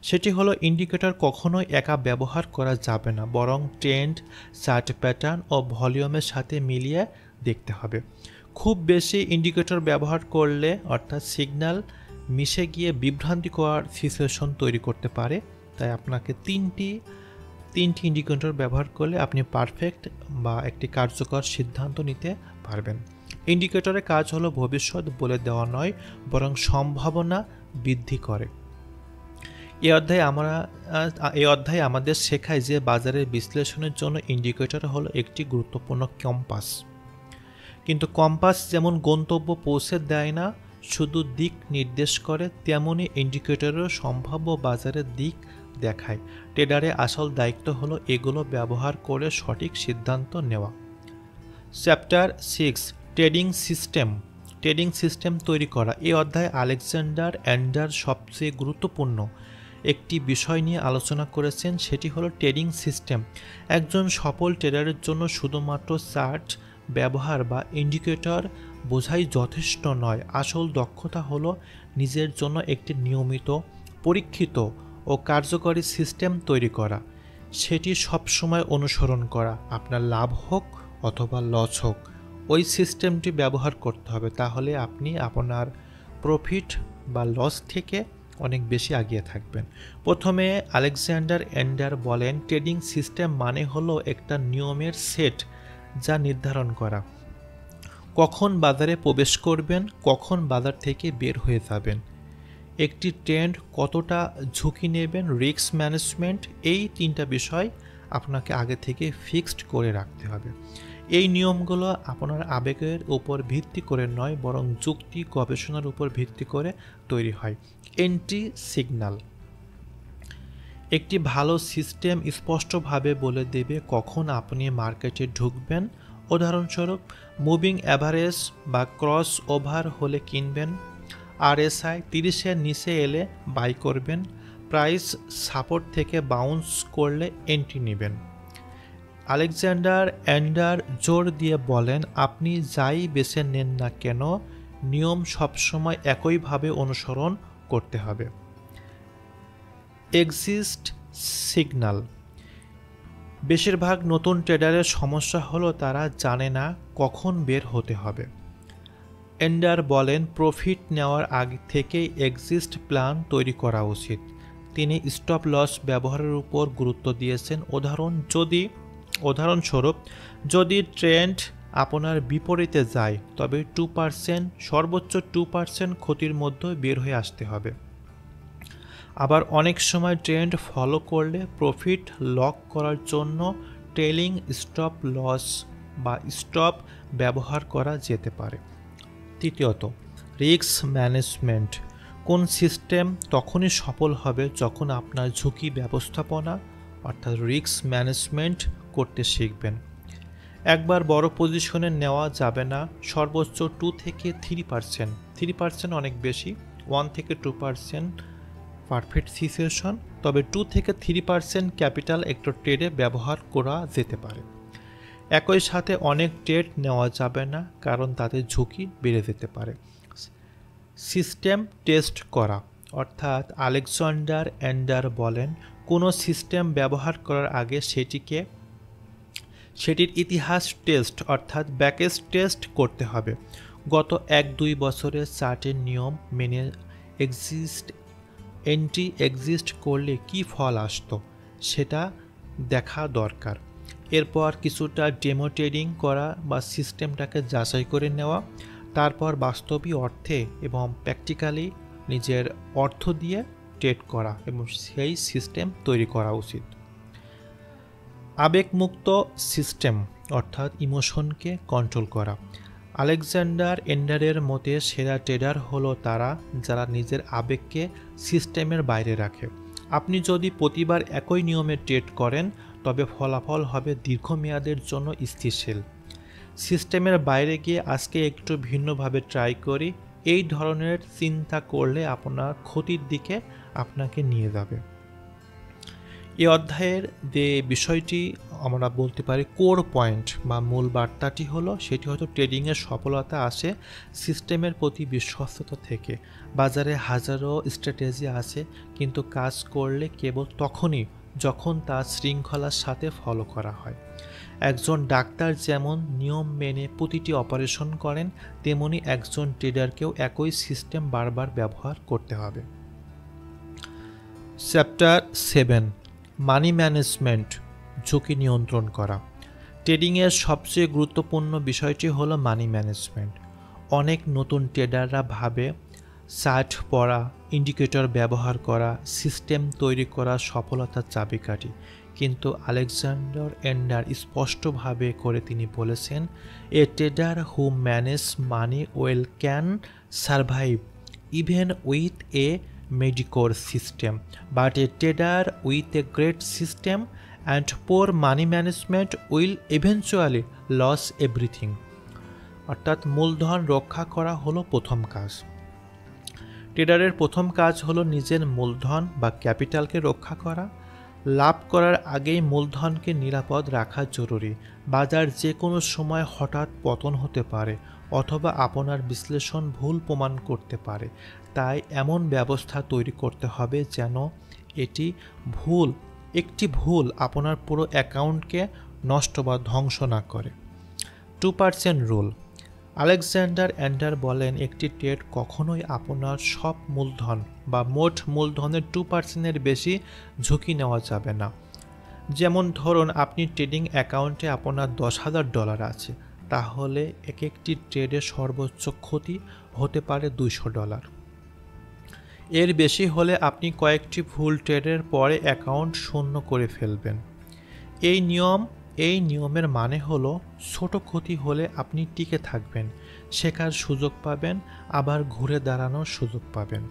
[SPEAKER 1] সেটি হলো, ইন্ডিকেটর কখনোই একা ব্যবহার করা যাবে না, বরং ট্রেন্ড, চার্ট প্যাটার্ন ও ভলিউমের সাথে মিলিয়ে দেখতে হবে। খুব বেশি ইন্ডিকেটর ব্যবহার করলে অর্থাৎ সিগন্যাল মিশে গিয়ে বিভ্রান্তিকর সিচুয়েশন তৈরি করতে পারে। তাই আপনাকে তিনটি ইন্ডিকেটর ব্যবহার করলে আপনি পারফেক্ট বা একটি কার্যকর সিদ্ধান্ত নিতে পারবেন। ইন্ডিকেটরের কাজ হলো ভবিষ্যৎ বলে দেওয়া নয়, বরং সম্ভাবনা বৃদ্ধি করে। এই অধ্যায়ে আমাদের শেখায় যে বাজারের বিশ্লেষণের জন্য ইন্ডিকেটর হলো একটি গুরুত্বপূর্ণ কম্পাস। কিন্তু কম্পাস যেমন গন্তব্য পৌঁছে দেয় না, শুধু দিক নির্দেশ করে, তেমনি ইন্ডিকেটরেরও সম্ভাব্য বাজারের দিক দেখায়। ট্রেডারের আসল দায়িত্ব হলো এগুলো ব্যবহার করে সঠিক সিদ্ধান্ত নেওয়া। Chapter 6, trading system. Trading system তৈরি করা। এই অধ্যায়ে আলেকজান্ডার অ্যান্ডার সবচেয়ে গুরুত্বপূর্ণ একটি বিষয় নিয়ে আলোচনা করেছেন, সেটি হলো ট্রেডিং সিস্টেম। একজন সফল ট্রেডারের জন্য শুধুমাত্র চার্ট ব্যবহার বা ইন্ডিকেটর বোঝাই যথেষ্ট নয়। আসল দক্ষতা হলো নিজের জন্য একটি নিয়মিত, পরীক্ষিত ও কার্যকরী সিস্টেম তৈরি করা, সেটি সবসময় অনুসরণ করা। আপনার লাভ হোক অথবা লস হোক, ওই সিস্টেমটি ব্যবহার করতে হবে, তাহলে আপনি আপনার প্রফিট বা লস থেকে অনেক বেশি এগিয়ে থাকবেন। প্রথমে আলেকজান্ডার অ্যান্ডার বলেন, ট্রেডিং সিস্টেম মানে হলো একটা নিয়মের সেট যা নির্ধারণ করা কখন বাজারে প্রবেশ করবেন, কখন বাজার থেকে বের হয়ে যাবেন, একটি ট্রেন্ড কতটা ঝুঁকি নেবেন, রিস্ক ম্যানেজমেন্ট, এই তিনটা বিষয় আপনাকে আগে থেকে ফিক্সড করে রাখতে হবে। এই নিয়মগুলো আপনার আবেগের উপর ভিত্তি করে নয়, বরং যুক্তি গবেষণার উপর ভিত্তি করে তৈরি হয়। Entry signal. একটি ভালো সিস্টেম স্পষ্টভাবে বলে দেবে কখন আপনি মার্কেটে ঢুকবেন। উদাহরণস্বরূপ, মুভিং অ্যাভারেজ বা ক্রস ওভার হলে কিনবেন, RSI 30-এর নিচে এলে বাই করবেন, প্রাইস সাপোর্ট থেকে বাউন্স করলে এন্ট্রি নেবেন। আলেকজান্ডার অ্যান্ডার জোর দিয়ে বলেন, আপনি যাই বেছে নেন না কেন, নিয়ম সবসময় একইভাবে অনুসরণ করতে হবে। Exit signal. বেশিরভাগ নতুন ট্রেডারের সমস্যা হলো তারা জানে না কখন বের হতে হবে। অ্যান্ডার বলেন, প্রফিট নেওয়ার আগে থেকেই এক্সিট প্ল্যান তৈরি করা উচিত। তিনি স্টপ লস ব্যবহারের উপর গুরুত্ব দিয়েছেন। উদাহরণস্বরূপ, যদি ট্রেন্ড আপনার বিপরীতে যায়, তবে 2%, সর্বোচ্চ 2% ক্ষতির মধ্যে বের হয়ে আসতে হবে। আবার অনেক সময় ট্রেন্ড ফলো করলে প্রফিট লক করার জন্য ট্রেইলিং স্টপ লস বা স্টপ ব্যবহার করা যেতে পারে। তৃতীয়ত, রিস্ক ম্যানেজমেন্ট। কোন সিস্টেম তখনই সফল হবে যখন আপনার ঝুঁকি ব্যবস্থাপনা অর্থাৎ রিস্ক ম্যানেজমেন্ট করতে শিখবেন। একবার বড় পজিশনে নেওয়া যাবে না। সর্বোচ্চ 2 থেকে 3%, 3% অনেক বেশি, 1 থেকে 2% পারফেক্ট সিচুয়েশন, তবে 2 থেকে 3% ক্যাপিটাল একটা ট্রেডে ব্যবহার করা যেতে পারে। একই সাথে অনেক ট্রেড নেওয়া যাবে না, কারণ তাতে ঝুঁকি বেড়ে যেতে পারে। সিস্টেম টেস্ট করা, অর্থাৎ আলেকজান্ডার অ্যান্ডার বলেন, কোনো সিস্টেম ব্যবহার করার আগে সেটির ইতিহাস টেস্ট অর্থাৎ ব্যাকেজ টেস্ট করতে হবে। গত 1-2 বছরের চার্টের নিয়ম মেনে এন্ট্রি এক্সিস্ট করলে কি ফল আসতো সেটা দেখা দরকার। এরপর কিছুটা ডেমো ট্রেডিং করা বা সিস্টেমটাকে যাচাই করে নেওয়া, তারপর বাস্তবিক অর্থে এবং প্র্যাকটিক্যালি নিজের অর্থ দিয়ে ট্রেড করা এবং সেই সিস্টেম তৈরি করা উচিত। আবেগমুক্ত সিস্টেম অর্থাৎ ইমোশনকে কন্ট্রোল করা। আলেকজান্ডার অ্যান্ডারের মতে সেরা ট্রেডার হলো তারা যারা নিজের আবেগকে সিস্টেমের বাইরে রাখে। আপনি যদি প্রতিবার একই নিয়মে ট্রেড করেন, তবে ফলাফল হবে দীর্ঘমেয়াদের জন্য স্থিতিশীল। সিস্টেমের বাইরে গিয়ে আজকে একটু ভিন্নভাবে ট্রাই করি, এই ধরনের চিন্তা করলে আপনার ক্ষতির দিকে আপনাকে নিয়ে যাবে। এই অধ্যায়ের যে বিষয়টি আমরা বলতে পারি কোর পয়েন্ট বা মূল বার্তাটি হলো, সেটি হয়তো ট্রেডিংয়ের সফলতা আসে সিস্টেমের প্রতি বিশ্বস্ততা থেকে। বাজারে হাজারো স্ট্র্যাটেজি আছে, কিন্তু কাজ করলে কেবল তখনই যখন তা শৃঙ্খলার সাথে ফলো করা হয়। একজন ডাক্তার যেমন নিয়ম মেনে প্রতিটি অপারেশন করেন, তেমনি একজন ট্রেডারকেও একই সিস্টেম বারবার ব্যবহার করতে হবে। চ্যাপ্টার 7, মানি ম্যানেজমেন্ট, ঝুঁকি নিয়ন্ত্রণ করা। ট্রেডিংয়ের সবচেয়ে গুরুত্বপূর্ণ বিষয়টি হলো মানি ম্যানেজমেন্ট। অনেক নতুন ট্রেডাররা ভাবে চার্ট পড়া, ইন্ডিকেটর ব্যবহার করা, সিস্টেম তৈরি করা সফলতার চাবিকাঠি, কিন্তু আলেকজান্ডার এন্ডার স্পষ্টভাবে করে তিনি বলেছেন, a trader who manage money well can survive even with a mediocre system, but a trader with a great system and poor money management will eventually lose everything. অর্থাৎ মূলধন রক্ষা করা হলো প্রথম কাজ। ট্রেডারের প্রথম কাজ হলো নিজের মূলধন বা ক্যাপিটালকে রক্ষা করা। লাভ করার আগেই মূলধনকে নিরাপদ রাখা জরুরি। বাজার যে কোনো সময় হঠাৎ পতন হতে পারে অথবা আপনার বিশ্লেষণ ভুল প্রমাণ করতে পারে, তাই এমন ব্যবস্থা তৈরি করতে হবে যেন একটি ভুল আপনার পুরো অ্যাকাউন্টকে নষ্ট বা ধ্বংস না করে। 2% রুল। আলেকজান্ডার এন্ডার বলেন, একটি ট্রেড কখনোই আপনার সব মূলধন বা মোট মূলধনের 2%-এর বেশি ঝুঁকি নেওয়া যাবে না। যেমন ধরুন আপনি ট্রেডিং অ্যাকাউন্টে আপনার $10,000 আছে, তাহলে একটি ট্রেডের সর্বোচ্চ ক্ষতি হতে পারে $200। এর বেশি হলে আপনি কয়েকটি ভুল ট্রেডের পরে অ্যাকাউন্ট শূন্য করে ফেলবেন। এই নিয়মের মানে হলো ছোট ক্ষতি হলে আপনি টিকে থাকবেন, শেখার সুযোগ পাবেন, আবার ঘুরে দাঁড়ানোর সুযোগ পাবেন।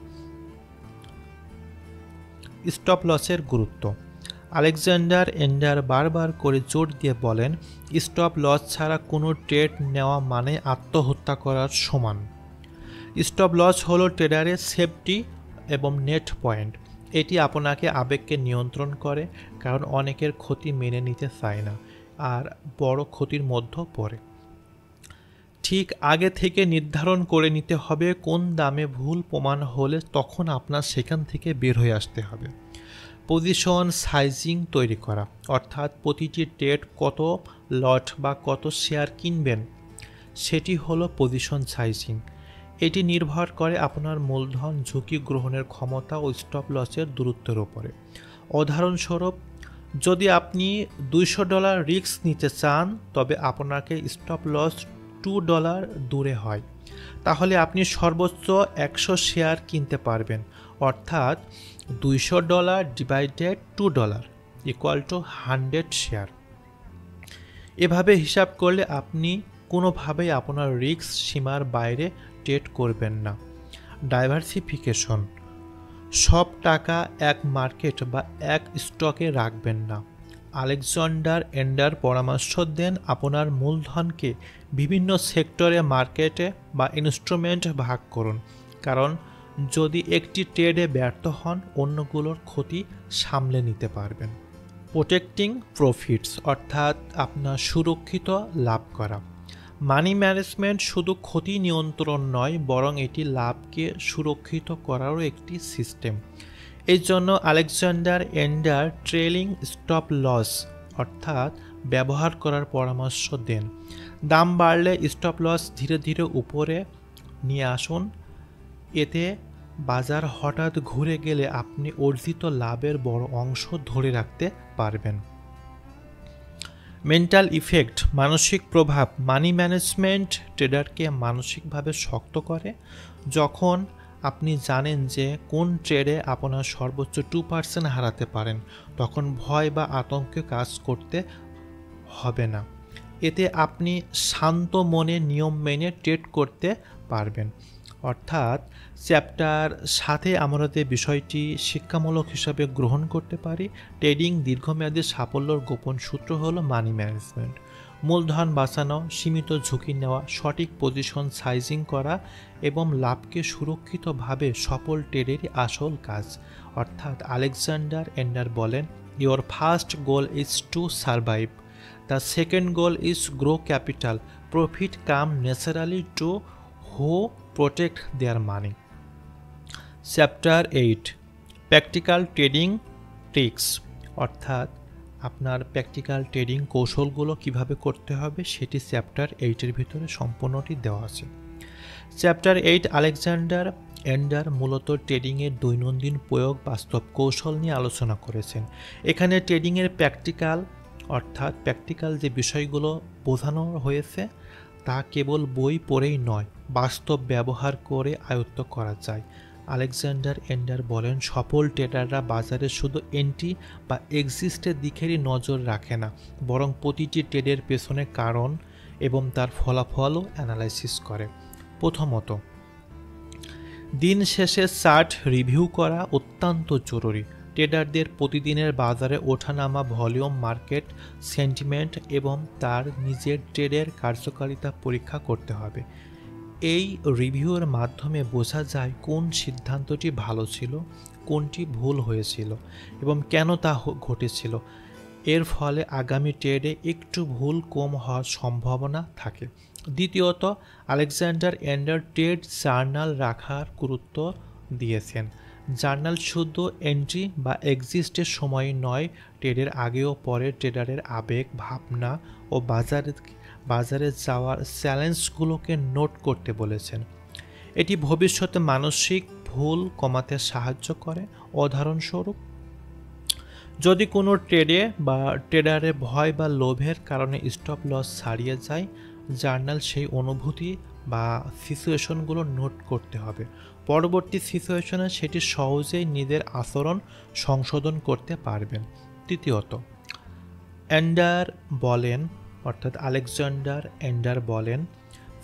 [SPEAKER 1] স্টপ লসের গুরুত্ব। আলেকজান্ডার এন্ডার বারবার করে জোর দিয়ে বলেন, স্টপ লস ছাড়া কোনো ট্রেড নেওয়া মানে আত্মহত্যা করার সমান। স্টপ লস হলো ট্রেডারের সেফটি এবং নেট পয়েন্ট। এটি আপনাকে আবেগকে নিয়ন্ত্রণ করে, কারণ অনেকের ক্ষতি মেনে নিতে চায় না আর বড় ক্ষতির মধ্যে পড়ে। ঠিক আগে থেকে নির্ধারণ করে নিতে হবে কোন দামে ভুল প্রমাণ হলে তখন আপনার সেখান থেকে বের হয়ে আসতে হবে। পজিশন সাইজিং তৈরি করা, অর্থাৎ প্রতিটি ট্রেড কত লট বা কত শেয়ার কিনবেন সেটি হলো পজিশন সাইজিং। এটি নির্ভর করে আপনার মূলধন, ঝুঁকি গ্রহণের ক্ষমতা ও স্টপ লসের দূরত্বের উপরে। উদাহরণস্বরূপ, যদি আপনি $200 রিস্ক নিতে চান তবে আপনাকে স্টপ লস $2 দূরে হয়, তাহলে আপনি সর্বোচ্চ 100 শেয়ার কিনতে পারবেন, অর্থাৎ $200 ডিভাইডেড $2 ইকুয়াল টু 100 শেয়ার। এভাবে হিসাব করলে আপনি কোনোভাবেই আপনার রিস্ক সীমার বাইরে ট্রেড করবেন না। ডাইভার্সিফিকেশন। সব টাকা এক মার্কেট বা এক স্টকে রাখবেন না। আলেকজান্ডার এন্ডার পরামর্শ দেন, আপনার মূলধনকে বিভিন্ন সেক্টরে, মার্কেটে বা ইনস্ট্রুমেন্ট ভাগ করুন, কারণ যদি একটি ট্রেডে ব্যর্থ হন অন্যগুলোর ক্ষতি সামলে নিতে পারবেন। প্রোটেক্টিং প্রফিটস, অর্থাৎ আপনার সুরক্ষিত লাভ করা। মানি ম্যানেজমেন্ট শুধু ক্ষতি নিয়ন্ত্রণ নয়, বরং এটি লাভকে সুরক্ষিত করারও একটি সিস্টেম। এই জন্য Alexander Elder trailing stop loss অর্থাৎ ব্যবহার করার পরামর্শ দেন। দাম বাড়লে স্টপ লস ধীরে ধীরে উপরে নিয়ে আসুন, এতে বাজার হঠাৎ ঘুরে গেলে আপনি অর্জিত লাভের বড় অংশ ধরে রাখতে পারবেন। মেন্টাল ইফেক্ট, মানসিক প্রভাব। মানি ম্যানেজমেন্ট ট্রেডারকে মানসিকভাবে শক্ত করে। যখন আপনি জানেন যে কোন ট্রেডে আপনার সর্বোচ্চ 2% হারাতে পারেন, তখন ভয় বা আতঙ্কে কাজ করতে হবে না। এতে আপনি শান্ত মনে নিয়ম মেনে ট্রেড করতে পারবেন। অর্থাৎ চ্যাপ্টার সাথে আমরা যে বিষয়টি শিক্ষামূলক হিসাবে গ্রহণ করতে পারি, ট্রেডিং দীর্ঘমেয়াদী সাফল্যের গোপন সূত্র হলো মানি ম্যানেজমেন্ট। মূলধন বাঁচানো, সীমিত ঝুঁকি নেওয়া, সঠিক পজিশন সাইজিং করা এবং লাভকে সুরক্ষিতভাবে সফল ট্রেডেরই আসল কাজ। অর্থাৎ আলেকজান্ডার এন্ডার বলেন, your first goal is to survive, the second goal is grow capital, profit come naturally to who protect their money. Chapter 8, practical trading tricks, অর্থাৎ আপনার প্র্যাকটিক্যাল ট্রেডিং কৌশলগুলো কিভাবে করতে হবে সেটি চ্যাপ্টার 8-এর ভিতরে সম্পূর্ণটি দেওয়া আছে। চ্যাপ্টার 8 আলেকজান্ডার এন্ডার মূলত ট্রেডিংয়ের দৈনন্দিন প্রয়োগ, বাস্তব কৌশল নিয়ে আলোচনা করেছেন। এখানে ট্রেডিংয়ের প্র্যাকটিক্যাল অর্থাৎ প্র্যাকটিক্যাল যে বিষয়গুলো বোঝানো হয়েছে তা কেবল বই পড়েই নয়, বাস্তব ব্যবহার করে আয়ত্ত করা যায়। আলেকজান্ডার এন্ডার বলেন, সফল ট্রেডাররা বাজারে শুধু এন্ট্রি বা এক্সিস্টের দিকেরই নজর রাখে না, বরং প্রতিটি ট্রেডের পেছনে কারণ এবং তার ফলাফলও অ্যানালাইসিস করে। প্রথমত, দিন শেষে চার্ট রিভিউ করা অত্যন্ত জরুরি। ট্রেডারদের প্রতিদিনের বাজারে ওঠানামা, ভলিউম, মার্কেট সেন্টিমেন্ট এবং তার নিজের ট্রেডের কার্যকারিতা পরীক্ষা করতে হবে। এই রিভিউয়ের মাধ্যমে বোঝা যায় কোন সিদ্ধান্তটি ভালো ছিল, কোনটি ভুল হয়েছিল এবং কেন তা ঘটেছিল। এর ফলে আগামী ট্রেডে একটু ভুল কম হওয়ার সম্ভাবনা থাকে। দ্বিতীয়ত, আলেকজান্ডার এন্ডার ট্রেড জার্নাল রাখার গুরুত্ব দিয়েছেন। জার্নাল শুধু এন্ট্রি বা এক্সিস্টের সময় নয়, ট্রেডের আগে ও পরে ট্রেডারের আবেগ, ভাবনা ও বাজারে যাওয়ার চ্যালেঞ্জগুলোকে নোট করতে বলেছেন। এটি ভবিষ্যতে মানসিক ভুল কমাতে সাহায্য করে। উদাহরণস্বরূপ, যদি কোনো ট্রেডে বা ট্রেডারের ভয় বা লোভের কারণে স্টপ লস ছাড়িয়ে যায়, জার্নাল সেই অনুভূতি বা সিচুয়েশনগুলো নোট করতে হবে। পরবর্তী সিচুয়েশনে সেটি সহজেই নিজের আচরণ সংশোধন করতে পারবেন। তৃতীয়ত, আলেকজান্ডার এন্ডার বলেন,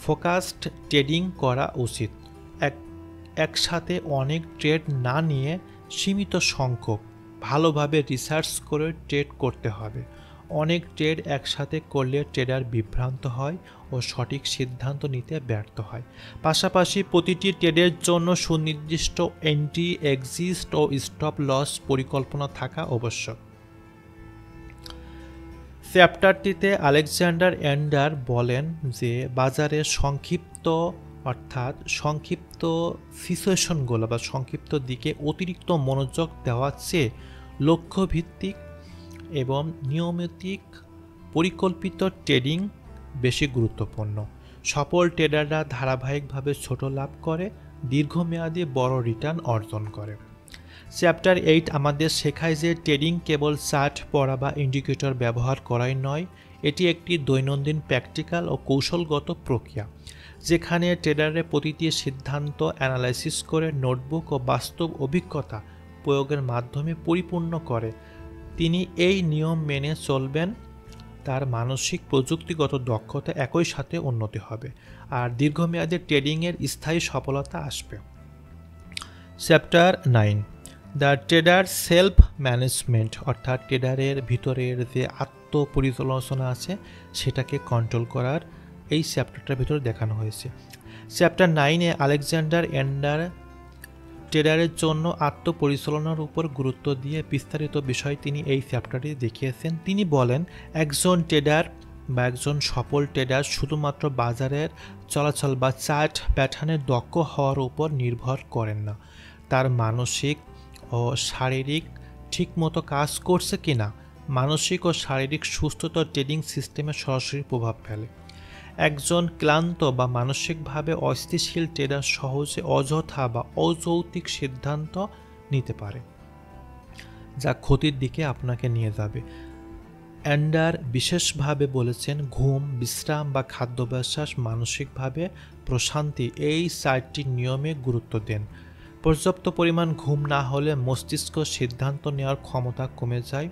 [SPEAKER 1] ফোকাসড ট্রেডিং করা উচিত। একসাথে অনেক ট্রেড না নিয়ে সীমিত সংখ্যক ভালোভাবে রিসার্চ করে ট্রেড করতে হবে। অনেক ট্রেড একসাথে করলে ট্রেডার বিভ্রান্ত হয় ও সঠিক সিদ্ধান্ত নিতে ব্যর্থ হয়। পাশাপাশি প্রতিটি ট্রেডের জন্য সুনির্দিষ্ট এন্ট্রি, এক্সিট ও স্টপ লস পরিকল্পনা থাকা আবশ্যক। চ্যাপ্টারটিতে আলেকজান্ডার এন্ডার বলেন যে বাজারে সংক্ষিপ্ত সিচুয়েশনগুলো বা সংক্ষিপ্ত দিকে অতিরিক্ত মনোযোগ দেওয়ার চেয়ে লক্ষ্যভিত্তিক এবং নিয়মিত পরিকল্পিত ট্রেডিং বেশি গুরুত্বপূর্ণ। সফল ট্রেডাররা ধারাবাহিকভাবে ছোট লাভ করে দীর্ঘমেয়াদী বড় রিটার্ন অর্জন করে। চ্যাপ্টার 8 আমাদের শেখায় যে ট্রেডিং কেবল চার্ট পড়া বা ইন্ডিকেটর ব্যবহার করাই নয়, এটি একটি দৈনন্দিন প্র্যাকটিক্যাল ও কৌশলগত প্রক্রিয়া, যেখানে ট্রেডারের প্রতিটি সিদ্ধান্ত অ্যানালাইসিস করে নোটবুক ও বাস্তব অভিজ্ঞতা প্রয়োগের মাধ্যমে পরিপূর্ণ করে। তিনি এই নিয়ম মেনে চলবেন, তার মানসিক প্রযুক্তিগত দক্ষতা একই সাথে উন্নতি হবে আর দীর্ঘমেয়াদী ট্রেডিংয়ের স্থায়ী সফলতা আসবে। Chapter 9, the trader self management, অর্থাৎ ট্রেডারের ভিতরের যে আত্মপরিচালনা আছে সেটাকে কন্ট্রোল করার এই চ্যাপ্টারটার ভিতরে দেখানো হয়েছে। চ্যাপ্টার 9-এ আলেকজান্ডার এন্ডার ট্রেডারের জন্য আত্মপরিচালনার উপর গুরুত্ব দিয়ে বিস্তারিত বিষয় তিনি এই চ্যাপ্টারে দেখিয়েছেন। তিনি বলেন, একজন ট্রেডার বা একজন সফল ট্রেডার শুধুমাত্র বাজারের চলাচল বা চার্ট প্যাটার্নে দক্ষ হওয়ার উপর নির্ভর করেন না, তার মানসিক ও শারীরিক ঠিকমতো কাজ করছে কিনা। মানসিক ও শারীরিক সুস্থতা ট্রেডিং সিস্টেমে সরাসরি প্রভাব ফেলে। একজন ক্লান্ত বা মানসিকভাবে অস্থিতিশীল ট্রেডার সহজে অযথা বা অযৌক্তিক সিদ্ধান্ত নিতে পারে, যা ক্ষতির দিকে আপনাকে নিয়ে যাবে। এন্ডার বিশেষভাবে বলেছেন, ঘুম, বিশ্রাম বা খাদ্যাভ্যাস, মানসিকভাবে প্রশান্তি, এই 4টি নিয়মে গুরুত্ব দেন। পর্যাপ্ত পরিমাণ ঘুম না হলে মস্তিষ্ক সিদ্ধান্ত নেওয়ার ক্ষমতা কমে যায়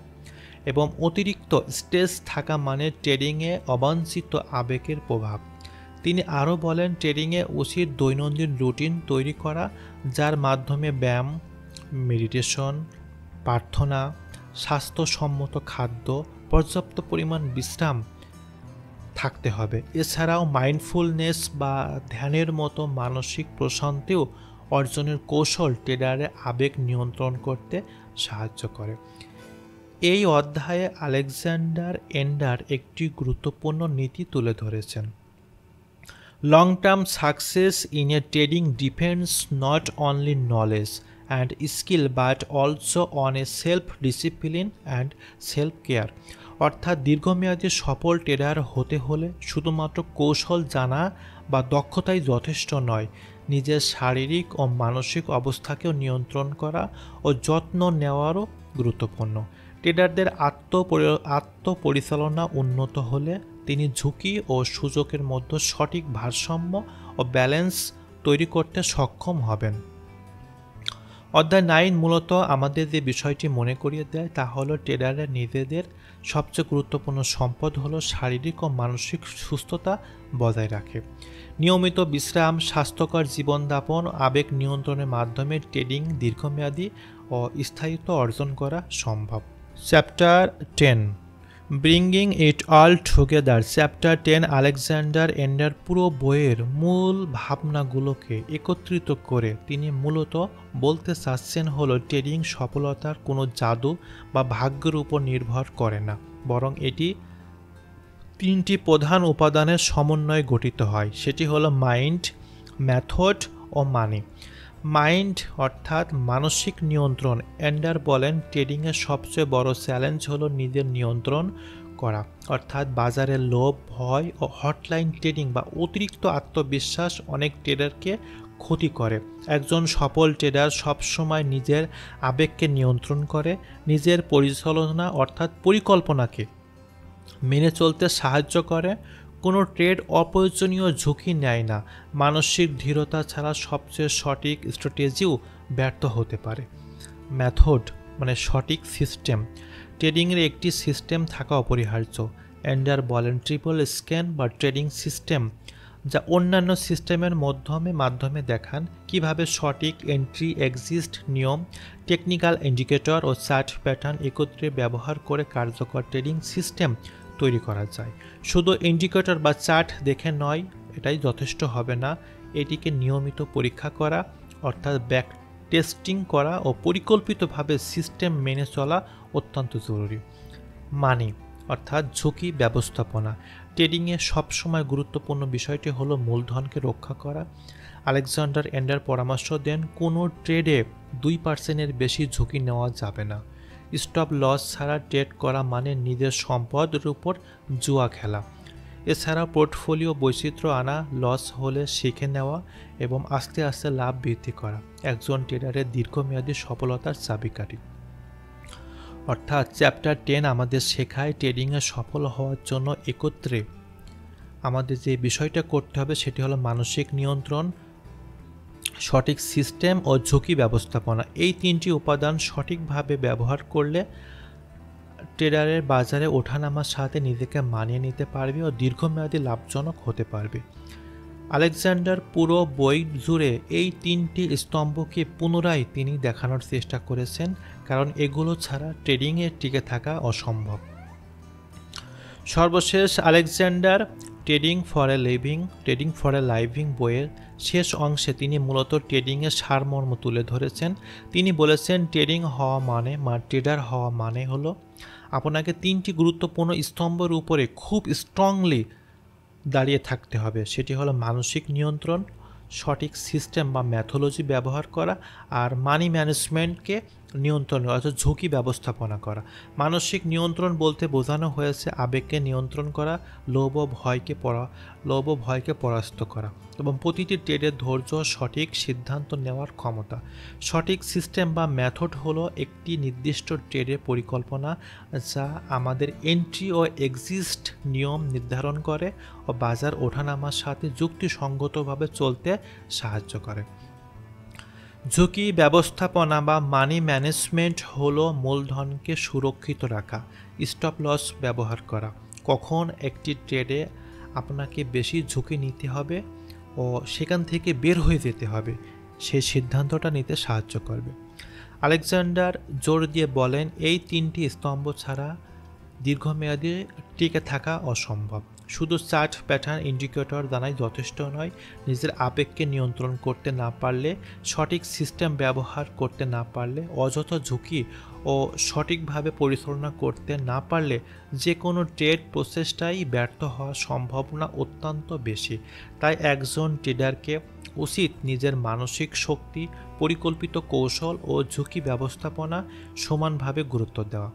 [SPEAKER 1] এবং অতিরিক্ত স্ট্রেস থাকা মানে ট্রেডিংয়ে অবাঞ্ছিত আবেগের প্রভাব। তিনি আরও বলেন, ট্রেডিংয়ে উচিত দৈনন্দিন রুটিন তৈরি করা, যার মাধ্যমে ব্যায়াম, মেডিটেশন, প্রার্থনা, স্বাস্থ্যসম্মত খাদ্য, পর্যাপ্ত পরিমাণ বিশ্রাম থাকতে হবে। এছাড়াও মাইন্ডফুলনেস বা ধ্যানের মতো মানসিক প্রশান্তিও অর্জনের কৌশল ট্রেডারের আবেগ নিয়ন্ত্রণ করতে সাহায্য করে। এই অধ্যায়ে আলেকজান্ডার এন্ডার একটি গুরুত্বপূর্ণ নীতি তুলে ধরেছেন। Long term success in a trading depends not only knowledge and skill but also on a self discipline and self care, অর্থাৎ দীর্ঘমেয়াদী সফল ট্রেডার হতে হলে শুধুমাত্র কৌশল জানা বা দক্ষতাই যথেষ্ট নয়, নিজের শারীরিক ও মানসিক অবস্থাকেও নিয়ন্ত্রণ করা ও যত্ন নেওয়ারও গুরুত্বপূর্ণ। ট্রেডারদের আত্মপরিচালনা উন্নত হলে তিনি ঝুঁকি ও সুযোগের মধ্যে সঠিক ভারসাম্য ও ব্যালেন্স তৈরি করতে সক্ষম হবেন। অধ্যায় 9 মূলত আমাদের যে বিষয়টি মনে করিয়ে দেয় তা হলো ট্রেডাররা নিজেদের সবচেয়ে গুরুত্বপূর্ণ সম্পদ হলো শারীরিক ও মানসিক সুস্থতা বজায় রাখে। নিয়মিত বিশ্রাম, স্বাস্থ্যকর জীবনযাপন, আবেগ নিয়ন্ত্রণের মাধ্যমে ট্রেডিং দীর্ঘমেয়াদী ও স্থায়িত্ব অর্জন করা সম্ভব। Chapter 10 bringing it all together. Chapter 10 Alexander endure পুরো বইয়ের মূল ভাবনাগুলোকে একত্রিত করে তিনি মূলত বলতে চাচ্ছেন হলো ট্রেডিং সফলতার কোনো জাদু বা ভাগ্যের উপর নির্ভর করে না, বরং এটি 3টি প্রধান উপাদানের সমন্বয়ে গঠিত হয়। সেটি হলো মাইন্ড, মেথড ও মানি। মাইন্ড অর্থাৎ মানসিক নিয়ন্ত্রণ। এন্ডার বলেন ট্রেডিংয়ের সবচেয়ে বড় চ্যালেঞ্জ হলো নিজের নিয়ন্ত্রণ করা, অর্থাৎ বাজারের লোভ, ভয় ও হটলাইন ট্রেডিং বা অতিরিক্ত আত্মবিশ্বাস অনেক ট্রেডারকে ক্ষতি করে। একজন সফল ট্রেডার সবসময় নিজের আবেগকে নিয়ন্ত্রণ করে, নিজের পরিচালনা অর্থাৎ পরিকল্পনাকে মেনে চলতে সাহায্য করে, কোনো ট্রেড অপ্রয়োজনীয় ঝুঁকি নেয় না। মানসিক দৃঢ়তা ছাড়া সবচেয়ে সঠিক স্ট্র্যাটেজিও ব্যর্থ হতে পারে। মেথড মানে সঠিক সিস্টেম। ট্রেডিংয়ের একটি সিস্টেম থাকা অপরিহার্য। এন্ডার বলেন ট্রিপল স্ক্যান বা ট্রেডিং সিস্টেম, যা অন্যান্য সিস্টেমের মাধ্যমে দেখান কিভাবে সঠিক এন্ট্রি এক্সিট নিয়ম, টেকনিক্যাল ইন্ডিকেটর ও চার্ট প্যাটার্ন একত্রে ব্যবহার করে কার্যকর ট্রেডিং সিস্টেম তৈরি করা যায়। শুধু ইন্ডিকেটর বা চার্ট দেখে নয়, এটাই যথেষ্ট হবে না। এটিকে নিয়মিত পরীক্ষা করা অর্থাৎ ব্যাক টেস্টিং করা ও পরিকল্পিতভাবে সিস্টেম মেনে চলা অত্যন্ত জরুরি। মানি অর্থাৎ ঝুঁকি ব্যবস্থাপনা। ট্রেডিংয়ে সবসময় গুরুত্বপূর্ণ বিষয়টি হলো মূলধনকে রক্ষা করা। আলেকজান্ডার এন্ডার পরামর্শ দেন কোনো ট্রেডে 2% বেশি ঝুঁকি নেওয়া যাবে না। স্টপ লস ছাড়া ট্রেড করা মানে নিজের সম্পদের উপর জুয়া খেলা। এছাড়া পোর্টফোলিও বৈচিত্র্য আনা, লস হলে শিখে নেওয়া এবং আস্তে আস্তে লাভ বৃদ্ধি করা একজন ট্রেডারের দীর্ঘমেয়াদী সফলতার চাবিকাঠি। অর্থাৎ চ্যাপ্টার 10 আমাদের শেখায় ট্রেডিংয়ে সফল হওয়ার জন্য একত্রে আমাদের যে বিষয়টা করতে হবে সেটি হলো মানসিক নিয়ন্ত্রণ, সঠিক সিস্টেম ও ঝুঁকি ব্যবস্থাপনা। এই 3টি উপাদান সঠিকভাবে ব্যবহার করলে ট্রেডারের বাজারে ওঠানামার সাথে নিজেকে মানিয়ে নিতে পারবে ও দীর্ঘমেয়াদী লাভজনক হতে পারবে। আলেকজান্ডার পুরো বই জুড়ে এই 3টি স্তম্ভকে পুনরায় তিনি দেখানোর চেষ্টা করেছেন, কারণ এগুলো ছাড়া ট্রেডিংয়ে টিকে থাকা অসম্ভব। সর্বশেষ Alexander trading for a living বইয়ের শেষ অংশে তিনি মূলত ট্রেডিংয়ের সারমর্ম তুলে ধরেছেন। তিনি বলেছেন ট্রেডিং হওয়া মানে ট্রেডার হওয়া মানে হলো আপনাকে 3টি গুরুত্বপূর্ণ স্তম্ভের উপরে খুব স্ট্রংলি দাঁড়িয়ে থাকতে হবে। সেটি হলো মানসিক নিয়ন্ত্রণ, সঠিক সিস্টেম বা ম্যাথোলজি ব্যবহার করা, আর মানি ম্যানেজমেন্টকে নিয়ন্ত্রণ অর্থাৎ ঝুঁকি ব্যবস্থাপনা করা। মানসিক নিয়ন্ত্রণ বলতে বোঝানো হয়েছে আবেগকে নিয়ন্ত্রণ করা, লোভ ও ভয়কে পরাস্ত করা এবং প্রতিটি ট্রেডের ধৈর্য, সঠিক সিদ্ধান্ত নেওয়ার ক্ষমতা। সঠিক সিস্টেম বা মেথড হলো একটি নির্দিষ্ট ট্রেডের পরিকল্পনা যা আমাদের এন্ট্রি ও এক্সিট নিয়ম নির্ধারণ করে ও বাজার ওঠানামার সাথে যুক্তিসঙ্গতভাবে চলতে সাহায্য করে। ঝুঁকি ব্যবস্থাপনা বা মানি ম্যানেজমেন্ট হলো মূলধনকে সুরক্ষিত রাখা, স্টপ লস ব্যবহার করা, কখন একটি ট্রেডে আপনাকে বেশি ঝুঁকি নিতে হবে ও সেখান থেকে বের হয়ে যেতে হবে সেই সিদ্ধান্তটা নিতে সাহায্য করবে। আলেকজান্ডার জোর দিয়ে বলেন এই 3টি স্তম্ভ ছাড়া দীর্ঘমেয়াদী টিকে থাকা অসম্ভব। শুধু চার্ট প্যাটার্ন ইন্ডিকেটর জানাই যথেষ্ট নয়। নিজের আবেগকে নিয়ন্ত্রণ করতে না পারলে, সঠিক সিস্টেম ব্যবহার করতে না পারলে, অযথা ঝুঁকি ও সঠিকভাবে পরিচালনা করতে না পারলে যে কোনো ট্রেড প্রসেসটাই ব্যর্থ হওয়ার সম্ভাবনা অত্যন্ত বেশি। তাই একজন ট্রেডারকে উচিত নিজের মানসিক শক্তি, পরিকল্পিত কৌশল ও ঝুঁকি ব্যবস্থাপনা সমানভাবে গুরুত্ব দেওয়া।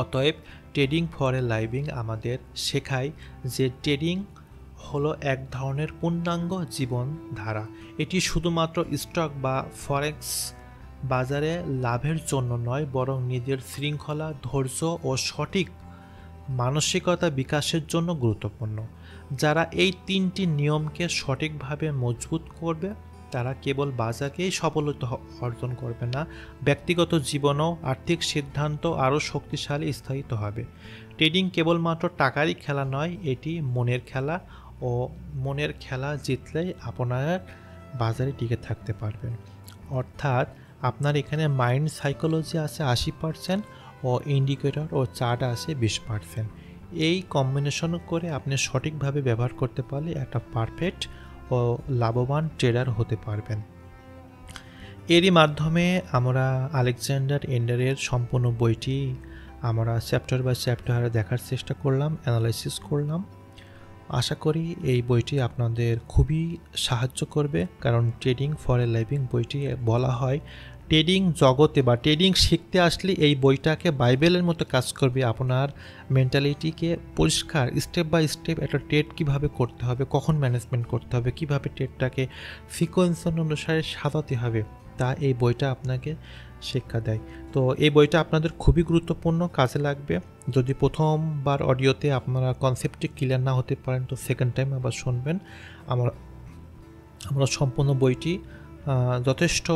[SPEAKER 1] অতএব ট্রেডিং ফর এ লাইভিং আমাদের শেখায় যে ট্রেডিং হলো এক ধরনের পূর্ণাঙ্গ জীবনধারা। এটি শুধুমাত্র স্টক বা ফরেক্স বাজারে লাভের জন্য নয়, বরং নিজের শৃঙ্খলা, ধৈর্য ও সঠিক মানসিকতা বিকাশের জন্য গুরুত্বপূর্ণ। যারা এই 3টি নিয়মকে সঠিকভাবে মজবুত করবে তারা কেবল বাজারেই সফলতা অর্জন করবে না, ব্যক্তিগত জীবনেও আর্থিক সিদ্ধান্ত আরও শক্তিশালী স্থায়িত হবে। ট্রেডিং কেবলমাত্র টাকারই খেলা নয়, এটি মনের খেলা, ও মনের খেলা জিতলেই আপনার বাজারে টিকে থাকতে পারবেন। অর্থাৎ আপনার এখানে মাইন্ড সাইকোলজি আছে 80% ও ইন্ডিকেটর ও চার্ট আছে 20%। এই কম্বিনেশন করে আপনি সঠিকভাবে ব্যবহার করতে পারলে একটা পারফেক্ট ও লাভবান ট্রেডার হতে পারবেন। এরই মাধ্যমে আমরা আলেকজান্ডার এন্ডারের সম্পূর্ণ বইটি আমরা চ্যাপ্টার বাই চ্যাপ্টার দেখার চেষ্টা করলাম, অ্যানালাইসিস করলাম। আশা করি এই বইটি আপনাদের খুবই সাহায্য করবে, কারণ ট্রেডিং ফর এ লিভিং বইটি বলা হয় ট্রেডিং জগতে বা ট্রেডিং শিখতে আসলে এই বইটাকে বাইবেলের মতো কাজ করবে। আপনার মেন্টালিটিকে পরিষ্কার স্টেপ বাই স্টেপ একটা ট্রেড কীভাবে করতে হবে, কখন ম্যানেজমেন্ট করতে হবে, কীভাবে ট্রেডটাকে সিকোয়েন্স অনুসারে সাজাতে হবে, তা এই বইটা আপনাকে শিক্ষা দেয়। তো এই বইটা আপনাদের খুবই গুরুত্বপূর্ণ, কাজে লাগবে। যদি প্রথমবার অডিওতে আপনারা কনসেপ্টটি ক্লিয়ার না হতে পারেন তো সেকেন্ড টাইম আবার শুনবেন। আমরা সম্পূর্ণ বইটি যথেষ্ট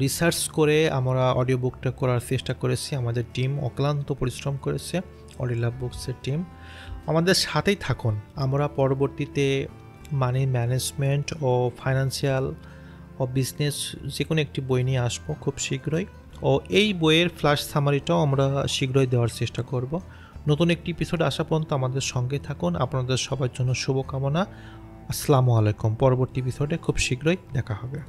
[SPEAKER 1] রিসার্চ করে আমরা অডিও বুকটা করার চেষ্টা করেছি। আমাদের টিম অক্লান্ত পরিশ্রম করেছে, অডিও লাভ বুকসের টিম। আমাদের সাথেই থাকুন, আমরা পরবর্তীতে মানি ম্যানেজমেন্ট ও ফাইন্যান্সিয়াল ও বিজনেস যে কোনো একটি বই নিয়ে আসবো খুব শীঘ্রই, ও এই বইয়ের ফ্ল্যাশ সামারিটাও আমরা শীঘ্রই দেওয়ার চেষ্টা করব। নতুন একটি এপিসোড আসা পর্যন্ত আমাদের সঙ্গে থাকুন। আপনাদের সবার জন্য শুভকামনা। আসসালামু আলাইকুম। পরবর্তী এপিসোডে খুব শীঘ্রই দেখা হবে।